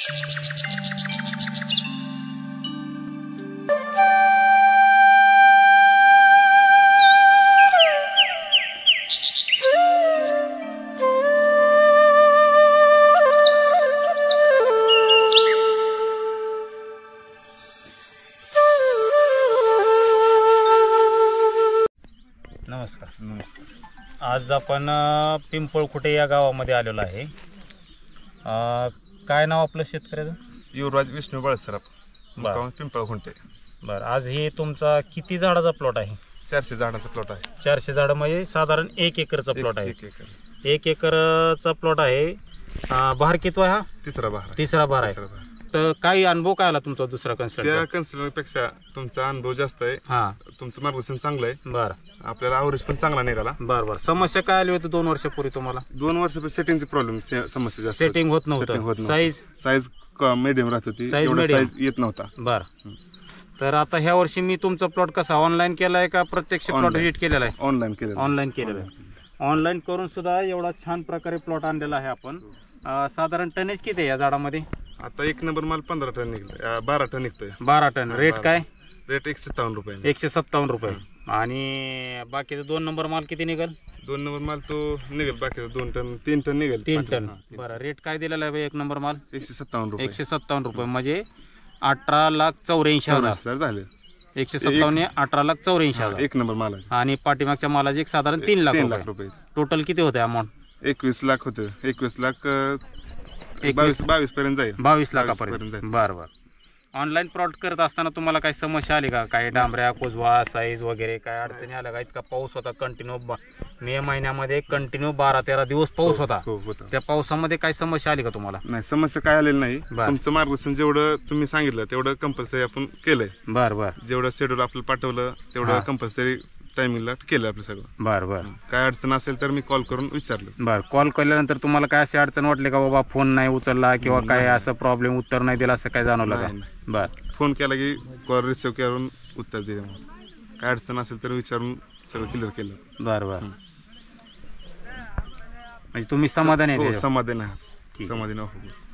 नमस्कार. आज आपण पिंपळखुटे या गावामध्ये आलेलो आहे. काय नाव आपलं शेतकऱ्याचं? युवराज विष्णू बळसराफ, पिंपळखुटे. बरं, आज हे तुमचा किती झाडाचा प्लॉट आहे? 400 झाडाचा प्लॉट आहे. 400 झाडं म्हणजे साधारण 1 एकरचा प्लॉट आहे. 1 एकरचा प्लॉट आहे. बहार किती आहे हा? तिसरा बहार आहे. तर काही अनुभव काय आला तुमचा दुसरा कन्सल्टंट पेक्षा तुमचा अनुभव जास्त आहे. तुमचं मार्गदर्शन चांगलं आहे. बरं, आपल्याला आवरेज पण चांगला निघाला. बरं. समस्या काय आली होती 2 वर्षापूर्वी तुम्हाला? 2 वर्षापूर्वी सेटिंगची प्रॉब्लेम समस्या जास्त. सेटिंग होत नव्हतं. साईज मीडियम राहत होती, साईज येत नव्हता. बरं. तर आता ह्या वर्षी मी तुमचा प्लॉट कसा ऑनलाईन केलाय का प्रत्यक्ष प्लॉट व्हिजिट केलेला आहे? ऑनलाईन केलेला आहे. ऑनलाईन करून सुद्धा एवढा छान प्रकारे प्लॉट आणलेला आहे आपण. साधारण टनेज किती आहे या झाडामध्ये? आता 1 नंबर माल 15 टन निघतोय, 12 टन निघतोय. 12 टन. रेट काय? रेट 157 रुपये. 157 रुपये. आणि बाकीचा 2 नंबर माल किती निघेल? 2 नंबर माल तो निघेल, बाकीचा 2 टन 3 टन निघेल. 3 टन. बरं, रेट काय दिलेला आहे 1 नंबर माल? 157 रुपये. 157 रुपये म्हणजे 18,84,000 झाले. 157 18,84,000 1 नंबर माल. आणि पाठीमागच्या मालाचे एक साधारण 3 लाख रुपये. टोटल किती होते अमाऊंट? 21 लाख होते. 21 लाख 22 पर्यंत जाईल. 22 लाखापर्यंत. बरं. ऑनलाईन प्लॉट करत असताना तुम्हाला काही समस्या आली का? काही डांबऱ्या, कोजवा, साईज वगैरे काय अडचणी आल्या का? इतका पाऊस होता कंटिन्यू. मे महिन्यामध्ये कंटिन्यू 12-13 दिवस पाऊस होता. त्या पावसामध्ये काही समस्या आली का तुम्हाला? नाही, समस्या काय आलेली नाही. तुमचं मार्गदर्शन जेवढं तुम्ही सांगितलं तेवढं कंपल्सरी आपण केलंय. बरं. जेवढं शेड्यूल आपल्याला पाठवलं तेवढं कंपल्सरी टायमिंगला केलं आपलं सगळं. बरं. काय अडचण असेल तर मी कॉल करून विचारलं. बरं. कॉल केल्यानंतर तुम्हाला काय अशी अडचण वाटली का? बाबा फोन नाही उचलला किंवा काय असं प्रॉब्लेम उत्तर नाही दिला असं काय जाणवलं का? बरं. फोन केला की कॉल रिसिव्ह करून उत्तर दिले. काय अडचण असेल तर विचारून सगळं क्लिअर केलं. बरं. म्हणजे तुम्ही समाधानी आहे? समाधान आहे. समाधान आहे.